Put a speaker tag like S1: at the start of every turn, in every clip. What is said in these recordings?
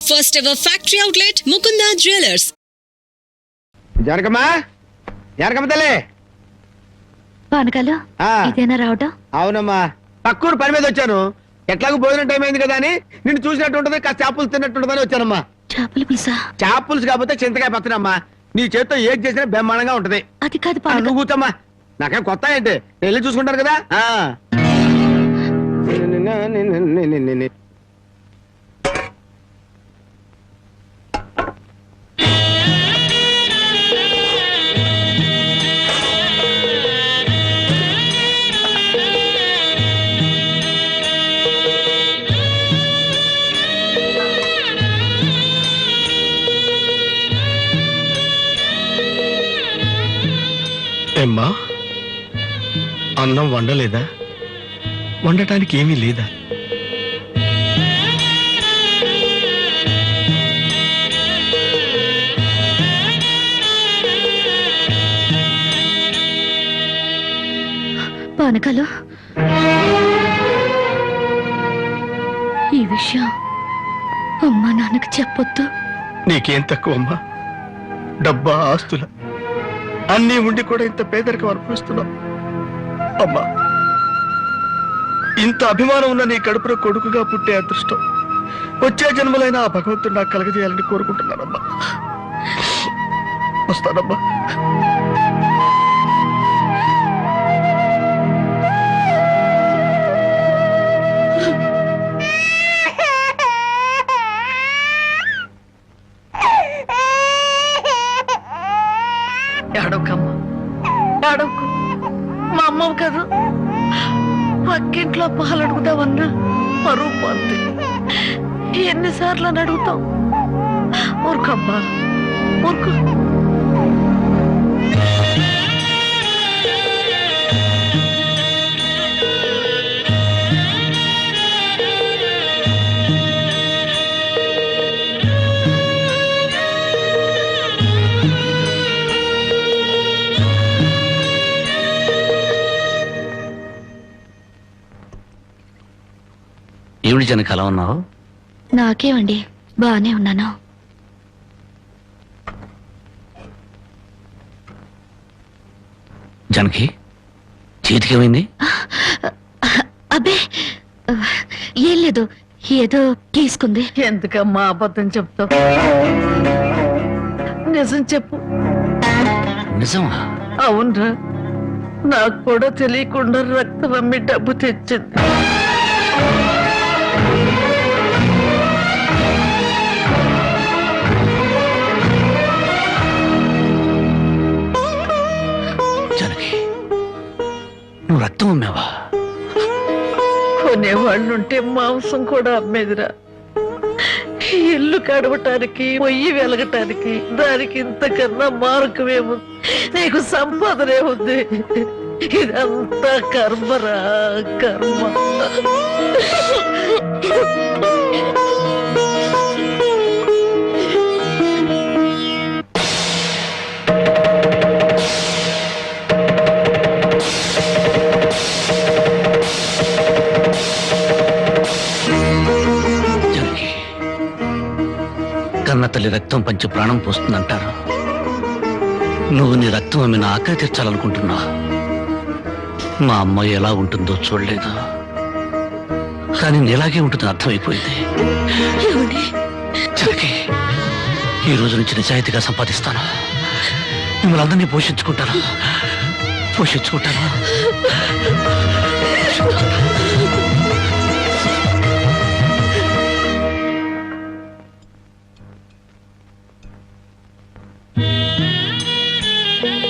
S1: First ever factory outlet, Mukunda Jewelers.
S2: జనకమ్మా Janakamma తల్లి
S3: పానకాలు ఇదేనా రావటం?
S2: అవునమ్మా పక్కూరు పని మీద వచ్చాను. ఎట్లాగో భోజనం టైం అయింది కదా అని నిన్ను చూసినట్టు ఉంటది, కాస్త చేపలు తిన్నట్టుంటదని వచ్చానమ్మా.
S3: చేపల పులుసా?
S2: చేపలుసు కాకపోతే చింతకాయ పచ్చనమ్మా. నీ చేత్తో ఏది చేసినా బ్రహ్మాండంగా ఉంటది.
S3: అది కాదు
S2: నువ్వు కూర్చోమ్మా, నాకేం కొత్త ఏంటి, వెళ్ళి చూసుకుంటారు కదా.
S4: ఏమ్మా, అన్నం వండలేదా? వండటానికి ఏమీ లేదా?
S3: పానకాలు, ఈ విషయం అమ్మా నాన్నకు చెప్పొద్దు.
S4: నీకేం తక్కువమ్మా? డబ్బా, ఆస్తుల అన్నీ ఉండి కూడా ఇంత పేదరికం అనుభవిస్తున్నావు. అమ్మా, ఇంత అభిమానం ఉన్న నీ కడుపులో కొడుకుగా పుట్టే అదృష్టం వచ్చే జన్మలైనా ఆ భగవంతుడు నాకు కలగజేయాలని కోరుకుంటున్నానమ్మా. వస్తానమ్మా.
S5: మా అమ్మవు కదా, పక్కింట్లో పాలు అడుగుతావన్నా పరువు పోద్ది. ఎన్నిసార్లు అని అడుగుతావు? ఊరుకమ్మా, ఊరుకు.
S6: ఏమిటి జనక అలా ఉన్నావు?
S3: నాకేమండి, బానే ఉన్నాను.
S6: జనకి చేతికి ఏమైంది?
S3: అబ్బే ఏం లేదు, ఏదో గీసుకుంది.
S5: ఎందుకమ్మా అబద్ధం చెప్తావు? నిజం చెప్పు.
S6: నిజమా?
S5: అవునరా, నాకు కూడా తెలియకుండా రక్తం అమ్మి డబ్బు తెచ్చింది.
S6: నువ్వు రక్తం అమ్మావా?
S5: కొనేవాళ్ళుంటే మాంసం కూడా అమ్మేదిరా. ఇల్లు కడవటానికి, పొయ్యి వెలగటానికి దానికి ఇంతకన్నా మార్గమేముంది? నీకు సంపాదనే ఉంది. ఇదంతా కర్మరా, కర్మ.
S6: కన్న తల్లి రక్తం పంచి ప్రాణం పోస్తుందంటారు. నువ్వు నీ రక్తం అమ్మి నా ఆకలి తీర్చాలనుకుంటున్నా. మా అమ్మాయి ఎలా ఉంటుందో చూడలేదు, కానీ నీలాగే ఉంటుందని అర్థమైపోయింది. జనకి, ఈ రోజు నుంచి నిజాయితీగా సంపాదిస్తాను. మిమ్మల్ని అందరినీ పోషించుకుంటాను.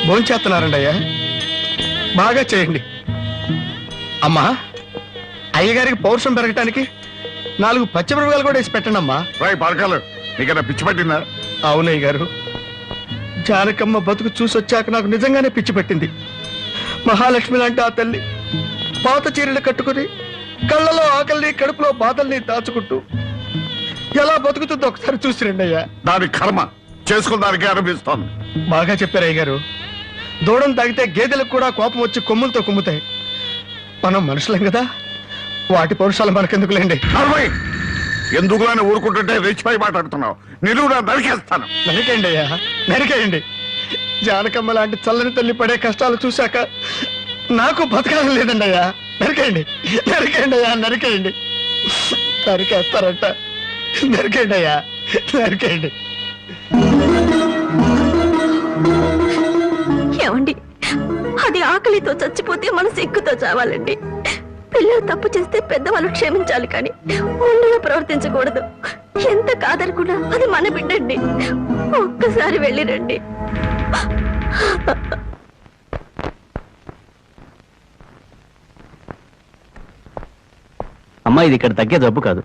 S4: భోంచేస్తున్నారండి అయ్యా, బాగా చేయండి. అమ్మా, అయ్యగారికి పౌరుషం పెరగటానికి 4 పచ్చిమిరపకాయలు కూడా వేసి పెట్టండి అమ్మా.
S7: పరకాలు నీకన్నా పిచ్చి పట్టిందా?
S4: అవునయ్య గారు, జానకమ్మ బతుకు చూసొచ్చాక నాకు నిజంగానే పిచ్చి పట్టింది. మహాలక్ష్మి లాంటి ఆ తల్లి పాత చీరలు కట్టుకుని కళ్ళలో ఆకలిని, కడుపులో బాధల్ని దాచుకుంటూ ఎలా బతుకుతుందో ఒకసారి చూసి రండి అయ్యా.
S7: దాని కర్మ చేసుకున్న దానికి అనిపిస్తోంది.
S4: బాగా చెప్పారు అయ్య గారు. దూడం తాగితే గేదెలకు కూడా కోపం వచ్చి కొమ్ములతో కుమ్ముతాయి. మనం మనుషులం కదా, వాటి పౌరుషాలు మనకెందుకులేండి.
S7: ఎందుకు అని ఊరుకుంటుంటే రెచ్చిపోయి మాట్లాడుతున్నావు. నిలువురా నరికేస్తాను.
S4: నరికేయండి అయ్యా, నరికేయండి. జానకమ్మ లాంటి చల్లని తల్లి పడే కష్టాలు చూశాక నాకు బతకాలం లేదండి అయ్యా. నరికేయండి, నరికేయండి అయ్యా, నరికేయండి. నరికేస్తారంట. నరికేయండి అయ్యా, నరికేయండి.
S3: ఏమండి, అది ఆకలితో చచ్చిపోతే మన సిగ్గుతో చావాలండి. పిల్లలు తప్పు చేస్తే పెద్దవాళ్ళు క్షమించాలి కానీ ముందుగా ప్రవర్తించకూడదు. ఎంత కాదనుకున్నా అది మన బిడ్డండి. ఒక్కసారి వెళ్ళిరండి.
S8: అమ్మా, ఇది ఇక్కడ తగ్గే జబ్బు కాదు.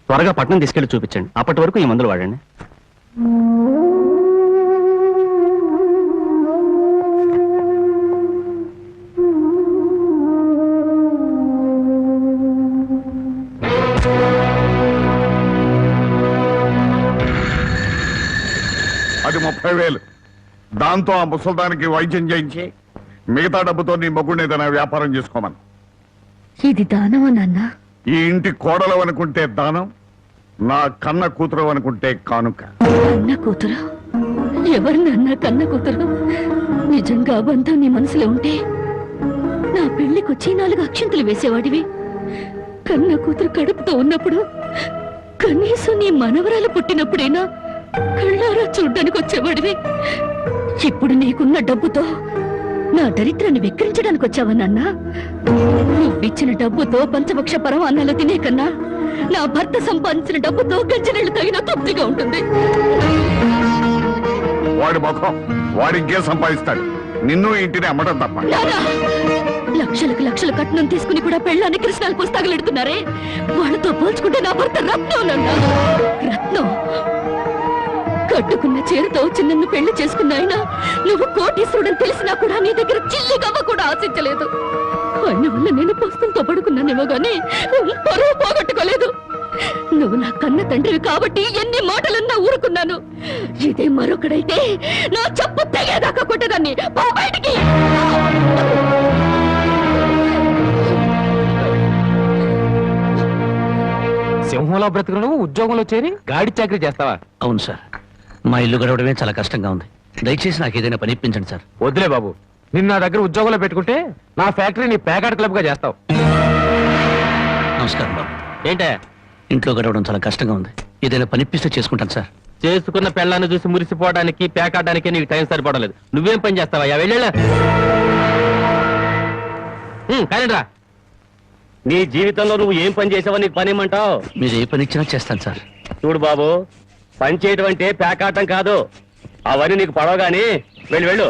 S8: త్వరగా పట్నం తీసుకెళ్లి చూపించండి. అప్పటి వరకు ఈ మందులు వాడండి.
S7: అది 30,000. దాంతో ఆ ముసల్దానికి వైద్యం చేయించి మిగతా డబ్బుతో నీ మొగ్గుని ఏదైనా వ్యాపారం చేసుకోమను.
S3: ఇది దానమా నాన్న?
S7: ఈ ఇంటి కోడలు అనుకుంటే దానం, నా కన్న కూతురు అనుకుంటే కానుక.
S3: కన్న కూతురు? ఎవరు నాన్న కన్న కూతురు? నిజంగా బంధం నీ మనసులో ఉంటే నా పెళ్లికొచ్చి 4 అక్షంతలు వేసేవాడివి. కన్న కూతురు కడుపుతో ఉన్నప్పుడు కనీసం నీ మనవరాలు పుట్టినప్పుడైనా కళ్ళారా చూడ్డానికి వచ్చేవాడివి. ఇప్పుడు నీకున్న డబ్బుతో నా దరిద్రాన్ని వెక్కిరించడానికి వచ్చావా నాన్న? నువ్విచ్చిన డబ్బుతో పంచభక్ష పరమాన్నాలు తినే కన్నా నా భర్త సంపాదించిన డబ్బుతో గంజనీళ్లు తగిన తృప్తిగా ఉంటుంది.
S7: వాడి ముఖం వాడింకే సంపాదిస్తాడు. నిన్ను ఇంటిని అమ్మడం తప్ప.
S3: నాన్నా, లక్షలకు లక్షలు కట్నం తీసుకుని కూడా పెళ్ళాన్ని కృష్ణాలు పుస్తకాలెడుతున్నారే, వాళ్ళతో పోల్చుకుంటే నా భర్త రత్నం నాన్న. రత్నం కట్టుకున్న చీరతో చిన్నన్ను పెళ్లి చేసుకున్న ఆయన నువ్వు కోటీశ్వరుడని తెలిసినా కూడా నీ దగ్గర చిల్లి గవ్వ కూడా ఆశించలేదు. ఆయన వల్ల నేను పుస్తకంతో పడుకున్నానేమో గానీ పరువు పోగొట్టుకోలేదు. నువ్వు నా కన్న తండ్రివి కాబట్టి ఎన్ని మాటలన్నా ఊరుకున్నాను. ఇదే మరొకడైతే నా చెప్పు తెగేదాకా కొట్టేదాన్ని. పో బయటికి.
S8: సింహంలో బ్రతుకును ఉద్యోగంలో చేరి గాడి చాకరీ చేస్తావా?
S6: అవును సార్, మా ఇల్లు గడవడమే చాలా కష్టంగా ఉంది. దయచేసి నాకు ఏదైనా పని ఇప్పించండి సార్.
S8: వద్దులే బాబు, నిన్న నా దగ్గర ఉద్యోగంలో పెట్టుకుంటే నా ఫ్యాక్టరీని ప్యాకాట్ క్లబ్ గా చేస్తావు.
S6: నమస్కారం బాబు.
S8: ఏంటే
S6: ఇంట్లో గడవడం చాలా కష్టంగా ఉంది. ఏదైనా పని ఇప్పిస్తే చేసుకుంటాను సార్.
S8: చేసుకున్న పెళ్ళాన్ని చూసి మురిసిపోవడానికి ప్యాకాటానికి నీకు టైం సరిపడలేదు. నువ్వేం పని చేస్తావా? వెళ్ళా కానీ రా. నీ జీవితంలో నువ్వు ఏం పని చేసావో నీకు పని ఏమంటావు?
S6: మీరు ఏ పని ఇచ్చినా చేస్తాను సార్.
S8: చూడు బాబు, పని చేయటం అంటే ప్యాకాటం కాదు. అవన్నీ నీకు పడవగాని వెళ్ళు వెళ్ళు.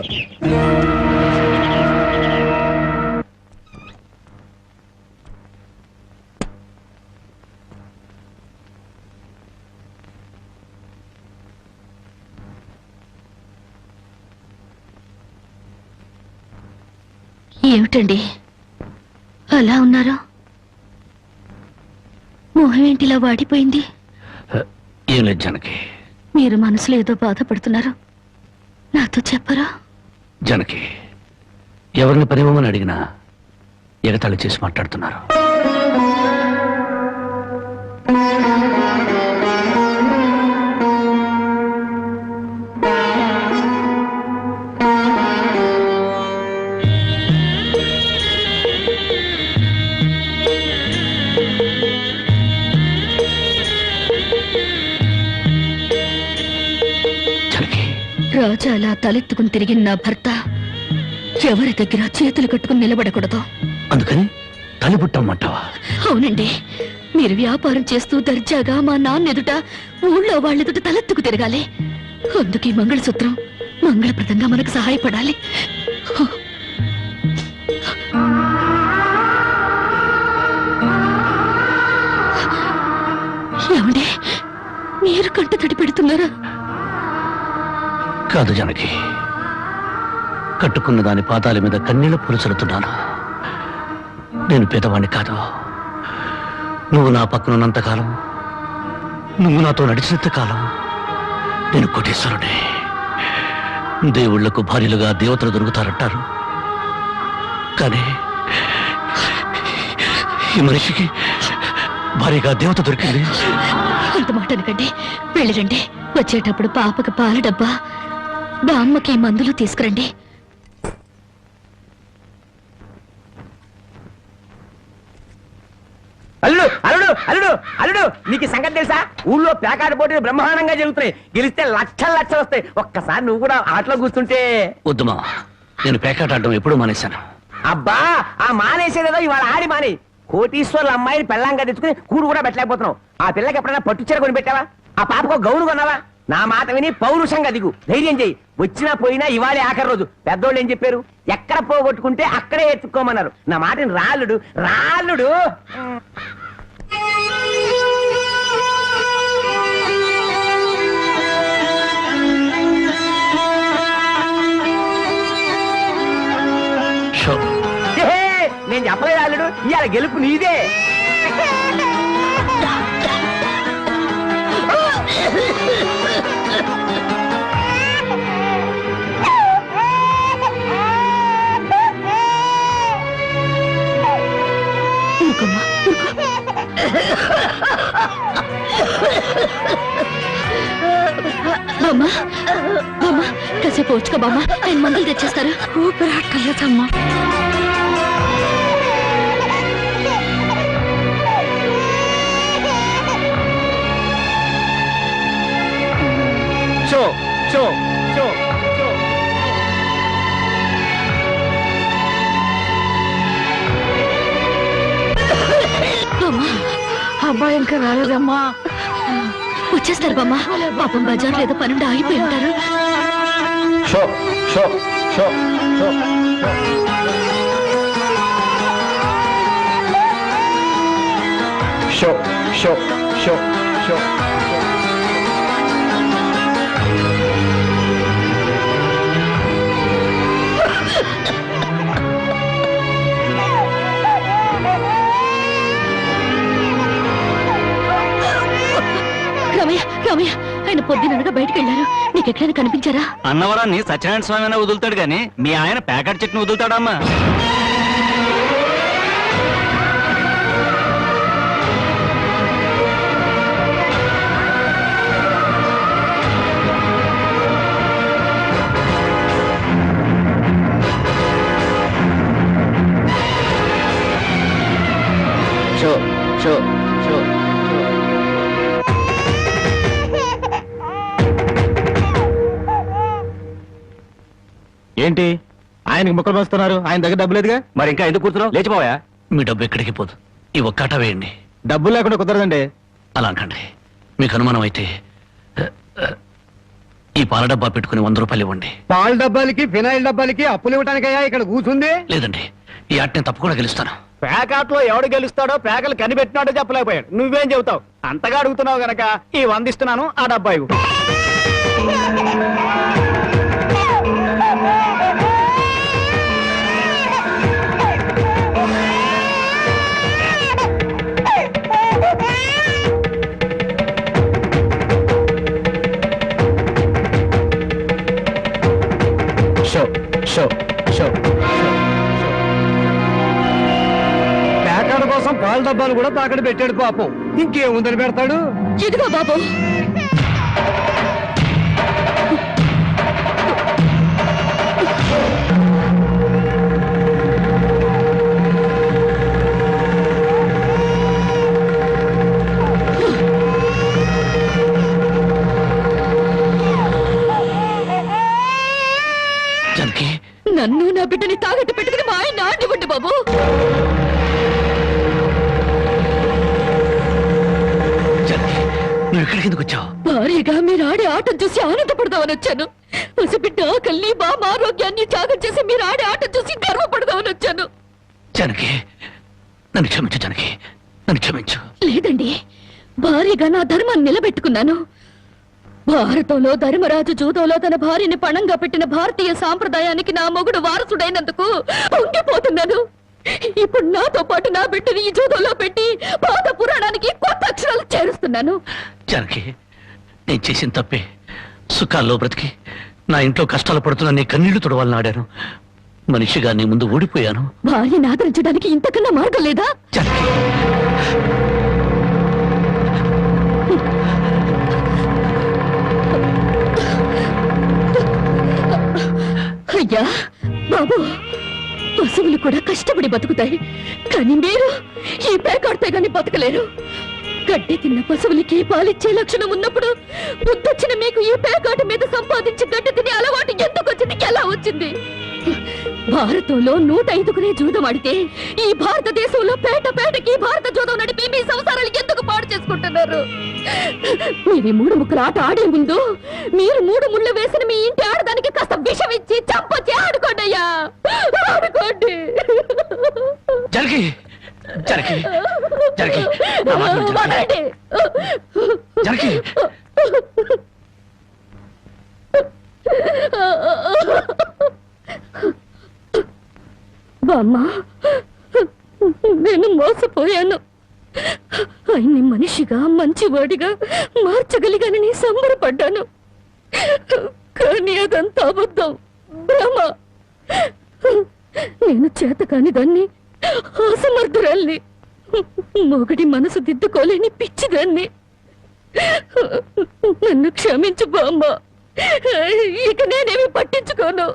S3: ఏమిటండి అలా ఉన్నారు? మొహం ఏంటిలా వాడిపోయింది?
S6: ఏం లేదు జానకి.
S3: మీరు మనసులో ఏదో బాధపడుతున్నారు, నాతో చెప్పరా?
S6: జానకి, ఎవరిని పనివ్వమని అడిగినా ఎగతాళి చేసి మాట్లాడుతున్నారు.
S3: రాజా అలా తలెత్తుకుని తిరిగిన నా భర్త ఎవరి దగ్గర చేతులు కట్టుకుని నిలబడకూడదు.
S6: అందుకని తలిపుట్టమ్మంటావా?
S3: అవునండి, మీరు వ్యాపారం చేస్తూ దర్జాగా మా నాన్న ఎదుట, ఊళ్ళో వాళ్ళెదుట తలెత్తుకు తిరగాలి. అందుకే మంగళసూత్రం మంగళప్రదంగా మనకు సహాయపడాలి. ఏమండి, మీరు కంట తడి పెడుతున్నారా?
S6: కాదు జానకి, కట్టుకున్న దాని పాదాల మీద కన్నీళ్లు పులుచలుతున్నాను. నేను పేదవాణ్ణి కాదు. నువ్వు నా పక్కనున్నంతకాలం, నువ్వు నాతో నడిచినంత కాలం నేను కోటీశ్వరుడే. దేవుళ్లకు భార్యలుగా దేవతలు దొరుకుతారంటారు, కానీ ఈ మనిషికి భార్యగా దేవత దొరికింది.
S3: అంత మాట అనకండి. వెళ్ళిరండి. వచ్చేటప్పుడు పాపకి పాల డబ్బా, బామ్మకి మందులు తీసుకురండి.
S2: అల్లుడు అల్లుడు అల్లుడు అల్లుడు నీకు ఈ సంగతి తెలుసా? ఊళ్ళో పేకాట పోటీలు బ్రహ్మాండంగా జరుగుతున్నాయి. గెలిస్తే లక్షలు లక్షలు వస్తాయి. ఒక్కసారి నువ్వు కూడా ఆటలో కూర్చుంటే.
S6: వద్దు మావా, నేను పేకాట ఆడడం ఎప్పుడూ మానేశాను.
S2: అబ్బా ఆ మానేసేదేదో ఇవాళ ఆడి మాని. కోటీశ్వర్ల అమ్మాయిని పెళ్ళంగా తెచ్చుకుని కూడు కూడా పెట్టలేకపోతున్నావు. ఆ పిల్లకి ఎప్పుడైనా పట్టుచీర కొని పెట్టావా? ఆ పాపకు గౌను కొన్నావా? నా మాట విని పౌరుషంగా దిగు, ధైర్యం చెయ్యి. వచ్చినా పోయినా ఇవాళే ఆఖరి రోజు. పెద్దోళ్ళు ఏం చెప్పారు? ఎక్కడ పోగొట్టుకుంటే అక్కడే ఎత్తుక్కోమన్నారు. నా మాటని రాళ్ళుడు రాళ్ళుడు.
S6: షో
S2: నేను చెప్పలేదు అల్లుడు, ఇవాళ గెలుపు నీదే.
S3: ఊరుకోమ్మా, ఊరుకో. బామ్మ, బామ్మ, కాసేపు వచ్చుకో బామ్మ, ఆయన మందులు తెచ్చేస్తారు. ఊపిరాటలేదమ్మా.
S2: షో షో షో షో.
S3: బామ్మ,
S5: అబ్బాయి ఇంకా రాలేదమ్మా.
S3: వచ్చేస్తారు బామ్మ. పాపం బజార్లో ఏదో పనుండి ఆగిపోయి ఉంటారు.
S7: షో షో షో షో షో షో షో షో.
S3: రామయ్య, రామయ్య, ఆయన పొద్దుననగా బయటకు వెళ్ళారు. నీకు ఎక్కడైనా కనిపించారా?
S8: అన్నవరాన్ని సత్యనారాయణ స్వామి అయినా వదులుతాడు గాని మీ ఆయన ప్యాకెట్ చెట్టును వదులుతాడమ్మా.
S2: షో షో షో.
S8: ఏంటి ఆయనకి ముక్కలు వస్తున్నారు? ఆయన దగ్గర డబ్బు లేదుగా, మరి ఇంకా ఎందుకు కూర్చున్నావు? లేచిపోయా.
S6: మీ డబ్బు ఎక్కడికి పోదు. ఈ ఒక్కట వేయండి.
S8: డబ్బులు లేకుండా కుదరదండి.
S6: అలా అనకండి. మీకు అనుమానం అయితే ఈ పాల డబ్బా పెట్టుకుని 100 రూపాయలు ఇవ్వండి.
S2: పాల డబ్బాలకి ఫినాయిల్ డబ్బాలకి అప్పులు ఇవ్వటానికయ్యా ఇక్కడ కూర్చుంది?
S6: లేదండి, ఈ ఆట నేను తప్పకుండా గెలుస్తాను.
S2: పేకాట్లో ఎవడు గెలుస్తాడో పేకలు కనిపెట్టినాడో చెప్పలేకపోయాడు. నువ్వేం చెబుతావు? అంతగా అడుగుతున్నావు గనక ఈ 100 ఇస్తున్నాను, ఆ డబ్బా ఇవ్వు.
S7: షో షో షో.
S2: పేకాడ కోసం పాల డబ్బాలు కూడా తాకడ పెట్టాడు పాపం. ఇంకేముందని పెడతాడు?
S3: ఇదిగో బాబు.
S6: జానకి,
S3: నన్ను నా బిడ్డని తాగట్టు పెట్టుకుని మా ఆయన ఆడివ్వండి బాబు.
S6: జానకి, నువ్వు ఇక్కడికి ఎందుకు వచ్చావు?
S3: భారీగా మీరు ఆడే ఆటను చూసి ఆనందపడదామని వచ్చాను. పసిబిడ్డ ఆకలిని, బామ్మ ఆరోగ్యాన్ని త్యాగం చేసి మీరు ఆడే ఆటను చూసి గర్వపడదామని వచ్చాను.
S6: జానకి, నన్ను క్షమించు. జానకి, నన్ను క్షమించు.
S3: లేదండి, భారీగా నా ధర్మాన్ని నిలబెట్టుకున్నాను. భారతంలో ధర్మరాజు జూదంలో తన భార్యని పణంగా పెట్టిన భారతీయ సాంప్రదాయానికి నా మొగుడు వారసుడైనందుకు పొంగిపోతున్నాను. ఇప్పుడు నాతో పాటు నా బిడ్డని ఈ జూదంలో పెట్టి పాత పురాణానికి కొత్త అక్షరాలు చేరుస్తున్నాను.
S6: జానకి, నేను చేసిన తప్పే. సుఖాల్లో బ్రతికి నా ఇంట్లో కష్టాలు పడుతున్నా నీ కన్నీళ్లు తుడవాలని ఆడాను. మనిషిగా నీ ముందు ఓడిపోయాను.
S3: భార్యని ఆదరించడానికి ఇంతకన్నా మార్గం లేదా?
S6: జానకి,
S3: బాబు, పశువులు కూడా కష్టపడి బతుకుతాయి, కానీ మీరు ఈ పేకాడితే గాని బతకలేరు. గడ్డి తిన్న పశువులకి పాలిచ్చే లక్షణం ఉన్నప్పుడు బుద్ధొచ్చిన మీకు ఈ పేకాట మీద సంపాదించి గడ్డి తినే అలవాటు ఎందుకు వచ్చింది, ఎలా వచ్చింది? భారతంలో 105 జూదం ఆడితే ఈ భారతదేశంలో పేట పేటకి భారత జూదం నడిపి మీ సంసారాలు ఎందుకు పాడు చేసుకుంటున్నారు? మీరు 3 ముక్కల ఆట ఆడే ముందు మీరు 3 ముళ్ళు వేసిన మీ ఇంటి ఆడదానికి కాస్త విషం ఇచ్చి చంపొచ్చి ఆడుకోండి అయ్యా, ఆడుకోండి.
S6: జరిగి జరిగి జరిగి నా మాట విను,
S3: వదలండి.
S6: జరిగి
S3: బామ్మ, నేను మోసపోయాను. ఆయన్ని మనిషిగా మంచివాడిగా మార్చగలిగానని సంబరపడ్డాను, కానీ అదంతా అబద్ధం, భ్రమ. నేను చేతకాని దాన్ని, అసమర్థురాల్ని, మొగడి మనసు దిద్దుకోలేని పిచ్చిదాన్ని. నన్ను క్షమించు బామ్మ, ఇక నేనేమి పట్టించుకోను.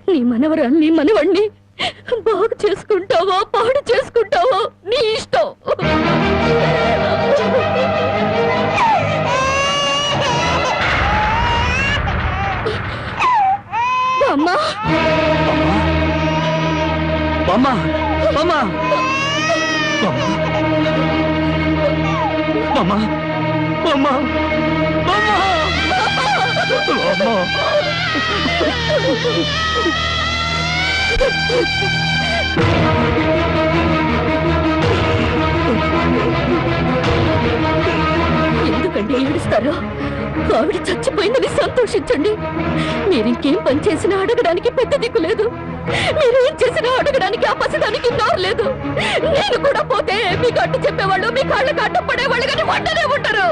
S3: నీ మనవరాల్ని మనవణ్ణి బాగు చేసుకుంటావో పాడు చేసుకుంటావో నీ ఇష్టం. అమ్మా,
S6: బామ్మ బామ్మ బామ్మ బామ్మ బామ్మ
S3: ఎందుకండి ఏడుస్తారు? ఆవిడ చచ్చిపోయిందని సంతోషించండి. మీరింకేం పని చేసినా అడగడానికి పెద్ద దిక్కు లేదు, మీరేం చేసినా అడగడానికి ఆ పసిదానికి నోరు లేదు. నేను కూడా పోతే మీకు అడ్డు చెప్పేవాళ్ళు, మీ కాళ్ళకి అడ్డు పడేవాళ్ళు కానీ వంటనే ఉంటారు.